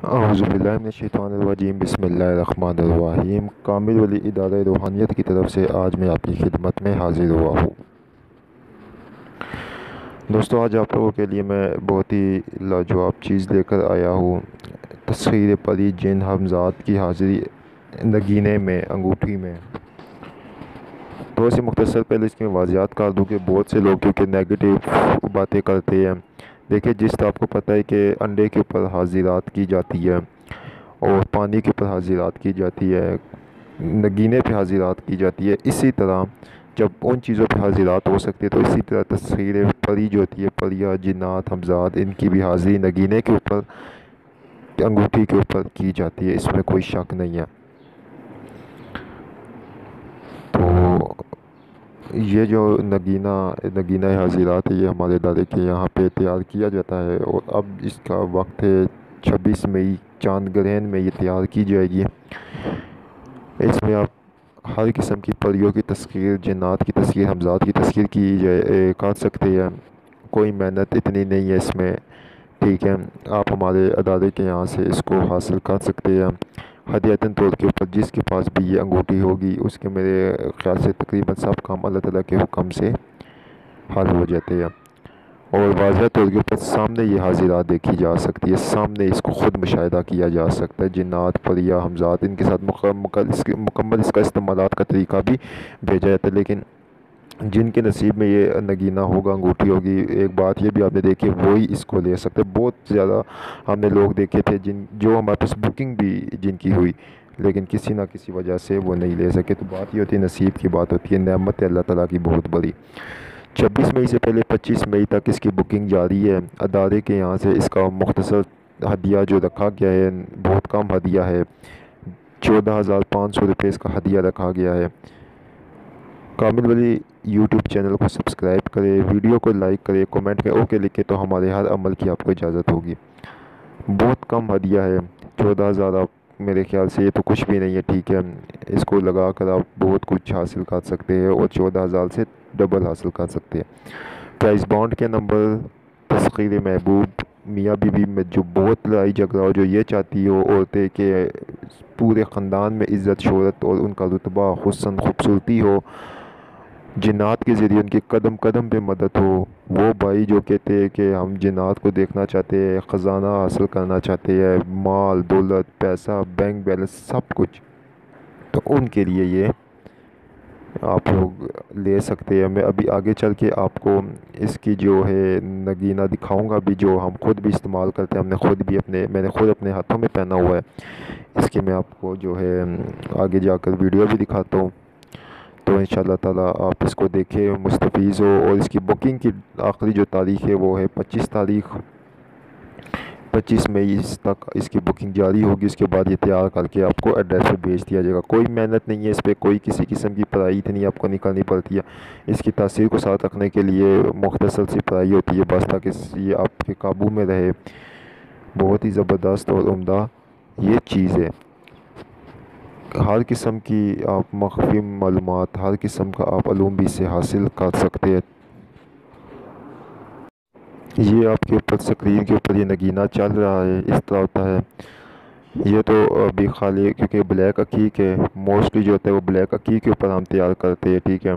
اعوذ باللہ من الشیطان الرجیم، بسم اللہ الرحمن الرحیم۔ کامل ولی ادارہ روحانیت کی طرف سے آج میں آپ کی خدمت میں حاضر ہوا ہوں۔ دوستو، آج آپ لوگوں کے لیے میں بہت ہی لاجواب چیز لے کر آیا ہوں۔ تسخیر پری جن حمزات کی حاضری نگینے میں، انگوٹھی میں۔ تھوڑا سی مختصر پہلے اس کی واضحات کر دوں کہ بہت سے لوگ کیونکہ نیگیٹو باتیں کرتے ہیں۔ دیکھیں، جس طرح آپ کو پتہ ہے کہ انڈے کے اوپر حاضرات کی جاتی ہے اور پانی کے اوپر حاضرات کی جاتی ہے، نگینے پہ حاضرات کی جاتی ہے، اسی طرح جب ان چیزوں پہ حاضرات ہو سکتی ہے تو اسی طرح تسخیر پری جو ہوتی ہے، پریہ، جنات، حمزات، ان کی بھی حاضری نگینے کے اوپر، انگوٹھی کے اوپر کی جاتی ہے، اس میں کوئی شک نہیں ہے۔ تو یہ جو نگینہ حاضرات ہے، یہ ہمارے دادے کے یہاں پہ تیار کیا جاتا ہے، اور اب اس کا وقت ہے 26 مئی، چاند گرہن میں یہ تیار کی جائے گی۔ اس میں آپ ہر قسم کی پریوں کی تسخیر، جنات کی تسخیر، حمزات کی تسخیر کر سکتے ہیں۔ کوئی محنت اتنی نہیں ہے اس میں، ٹھیک ہے۔ آپ ہمارے ادارے کے یہاں سے اس کو حاصل کر سکتے ہیں ہدیتاً طور کے اوپر۔ جس کے پاس بھی یہ انگوٹھی ہوگی اس کے میرے خیال سے تقریباً سب کام اللہ تعالیٰ کے حکم سے حل ہو جاتے ہیں، اور واضح طور کے اوپر سامنے یہ حاضرات دیکھی جا سکتی ہے، سامنے اس کو خود مشاہدہ کیا جا سکتا ہے۔ جنات، پریہ، حمزات، ان کے ساتھ مکمل اس کا استعمالات کا طریقہ بھی بھیجا جاتا ہے۔ لیکن جن کے نصیب میں یہ نگینہ ہوگا، انگوٹھی ہوگی، ایک بات یہ بھی آپ نے دیکھی، وہی اس کو لے سکتے۔ بہت زیادہ ہم نے لوگ دیکھے تھے جو ہمارے پاس بکنگ بھی جن کی ہوئی، لیکن کسی نہ کسی وجہ سے وہ نہیں لے سکے۔ تو بات یہ ہوتی ہے، نصیب کی بات ہوتی ہے، نعمت ہے اللہ تعالیٰ کی بہت بڑی۔ 26 مئی سے پہلے 25 مئی تک اس کی بکنگ جاری ہے۔ ادارے کے یہاں سے اس کا مختصر ہدیہ جو رکھا گیا ہے، بہت کم ہدیہ ہے، 14,500 روپے اس کا ہدیہ رکھا گیا ہے۔ کامل ولی یوٹیوب چینل کو سبسکرائب کرے، ویڈیو کو لائک کرے، کومنٹ میں اوکے لکھے تو ہمارے ہر عمل کی آپ کو اجازت ہوگی۔ بہت کم ہدیہ ہے، 14,000، آپ میرے خیال سے یہ تو کچھ بھی نہیں ہے، ٹھیک ہے۔ اس کو لگا کر آپ بہت کچھ حاصل کر سکتے ہیں، اور 14,000 سے ڈبل حاصل کر سکتے ہیں۔ پرائز بانڈ کے نمبر، تسخیر محبوب، میاں بیوی میں جو بہت لڑائی جھگڑا ہو، جو یہ چاہتی ہو عورتیں کہ پورے خاندان میں عزت، شہرت اور ان کا رتبہ، حسن، خوبصورتی ہو، جنات کے ذریعے ان کی قدم قدم پہ مدد ہو۔ وہ بھائی جو کہتے ہیں کہ ہم جنات کو دیکھنا چاہتے ہیں، خزانہ حاصل کرنا چاہتے ہیں، مال، دولت، پیسہ، بینک بیلنس، سب کچھ، تو ان کے لیے یہ آپ لوگ لے سکتے ہیں۔ میں ابھی آگے چل کے آپ کو اس کی جو ہے نگینہ دکھاؤں گا بھی، جو ہم خود بھی استعمال کرتے ہیں، میں نے خود اپنے ہاتھوں میں پہنا ہوا ہے۔ اس کی میں آپ کو جو ہے آگے جا کر ویڈیو بھی دکھاتا ہوں، تو انشاءاللہ تعالیٰ آپ اس کو دیکھیں، مستفیض ہو۔ اور اس کی بکنگ کی آخری جو تاریخ ہے وہ ہے 25 مئی تک اس کی بکنگ جاری ہوگی۔ اس کے بعد یہ تیار کر کے آپ کو ایڈریس پہ بھیج دیا جائے گا۔ کوئی محنت نہیں ہے اس پہ، کوئی کسی قسم کی پڑھائی اتنی آپ کو نکالنی پڑتی ہے۔ اس کی تاثیر کو ساتھ رکھنے کے لیے مختصر سی پڑھائی ہوتی ہے بس، تاکہ یہ آپ کے قابو میں رہے۔ بہت ہی زبردست اور عمدہ یہ چیز ہے۔ ہر قسم کی آپ مخفی معلومات، ہر قسم کا آپ علوم بھی سے حاصل کر سکتے ہیں۔ یہ آپ کے اوپر اسکرین کے اوپر یہ نگینہ چل رہا ہے، اس طرح ہوتا ہے۔ یہ تو ابھی خالی کیونکہ بلیک عقیق ہے، موسٹلی جو ہوتا ہے وہ بلیک عقیق کے اوپر ہم تیار کرتے ہیں، ٹھیک ہے۔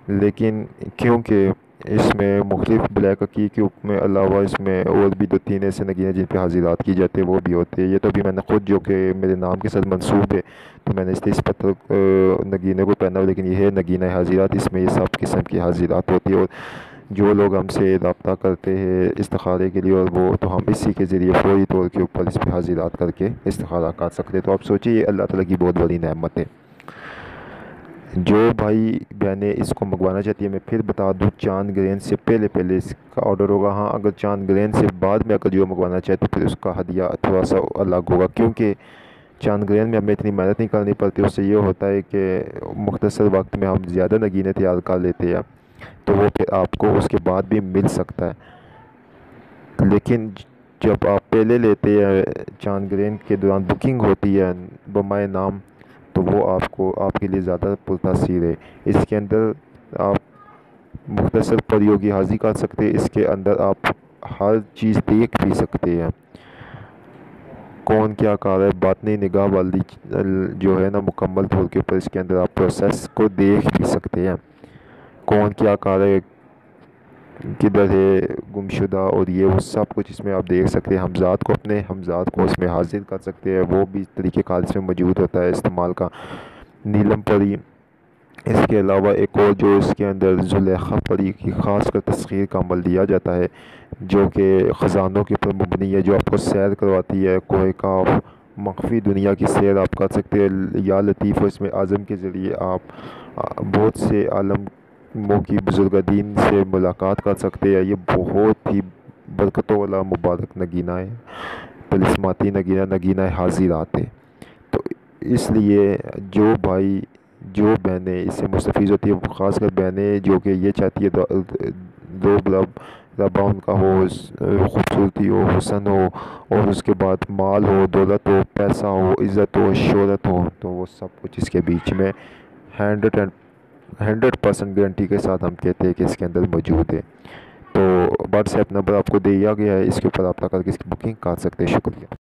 لیکن کیونکہ اس میں مختلف بلیک عقیق کے میں علاوہ اس میں اور بھی 2-3 ایسے نگینے جن پہ حاضرات کی جاتے ہیں وہ بھی ہوتے ہیں۔ یہ تو ابھی میں نے خود جو کہ میرے نام کے ساتھ منسوب ہے تو میں نے اس پتھر نگینے کو پہنا ہو، لیکن یہ ہے نگینہ حاضرات، اس میں یہ سب قسم کی حاضرات ہوتی ہے۔ اور جو لوگ ہم سے رابطہ کرتے ہیں استخارے کے لیے، اور وہ تو ہم اسی کے ذریعے فوری طور کے اوپر اس پہ حاضرات کر کے استخارہ کر سکتے ہیں۔ تو آپ سوچیے، یہ اللہ تعالیٰ کی بہت بڑی نعمت ہے۔ جو بھائی بہنیں اس کو منگوانا چاہتی ہیں، میں پھر بتا دوں، چاند گرہن سے پہلے اس کا آرڈر ہوگا۔ ہاں، اگر چاند گرہن سے بعد میں اگر جو منگوانا چاہے تو پھر اس کا ہدیہ تھوڑا سا الگ ہوگا، کیونکہ چاند گرہن میں ہمیں اتنی محنت نہیں کرنی پڑتی۔ اس سے یہ ہوتا ہے کہ مختصر وقت میں ہم زیادہ نگینے تیار کر لیتے ہیں، تو وہ پھر آپ کو اس کے بعد بھی مل سکتا ہے۔ لیکن جب آپ پہلے لیتے ہیں، چاند گرہن کے دوران بکنگ ہوتی ہے بمائے نام، تو وہ آپ کے لیے زیادہ پرتاثیر ہے۔ اس کے اندر آپ مختصر پریوں کی حاضری کر سکتے ہیں، اس کے اندر آپ ہر چیز دیکھ بھی سکتے ہیں۔ کون کیا کار ہے، باطنی نگاہ والی جو ہے نا مکمل طور کے اوپر اس کے اندر آپ پروسیس کو دیکھ بھی سکتے ہیں، کون کیا کار ہے، کدھر ہے گمشدہ، اور یہ وہ سب کچھ اس میں آپ دیکھ سکتے ہیں۔ حمزات کو اپنے حمزات کو اس میں حاضر کر سکتے ہیں، وہ بھی طریقہ کار اس میں موجود ہوتا ہے استعمال کا۔ نیلم پری، اس کے علاوہ ایک اور جو اس کے اندر زلیخا پری کی خاص کر تسخیر کا عمل دیا جاتا ہے، جو کہ خزانوں کے اوپر مبنی ہے، جو آپ کو سیر کرواتی ہے کوہ کاف، مخفی دنیا کی سیر آپ کر سکتے ہیں یا لطیف اس میں اعظم کے ذریعے آپ بہت سے عالموں کی بزرگادین سے ملاقات کر سکتے ہیں۔ یہ بہت ہی برکتوں والا مبارک نگینہ ہے، طلسماتی نگینہ، نگینہ حاضرات ہے۔ تو اس لیے جو بھائی جو بہنیں اس سے مستفید ہوتی ہے، خاص کر بہنیں جو کہ یہ چاہتی ہے دو ربا ان کا ہو، خوبصورتی ہو، حسن ہو، اور اس کے بعد مال ہو، دولت ہو، پیسہ ہو، عزت ہو، شہرت ہو، تو وہ سب کچھ اس کے بیچ میں 100% گارنٹی کے ساتھ ہم کہتے ہیں کہ اس کے اندر موجود ہے۔ تو واٹس ایپ نمبر آپ کو دیا گیا ہے، اس کے اوپر آپ کر کے اس کی بکنگ کر سکتے ہیں۔ شکریہ۔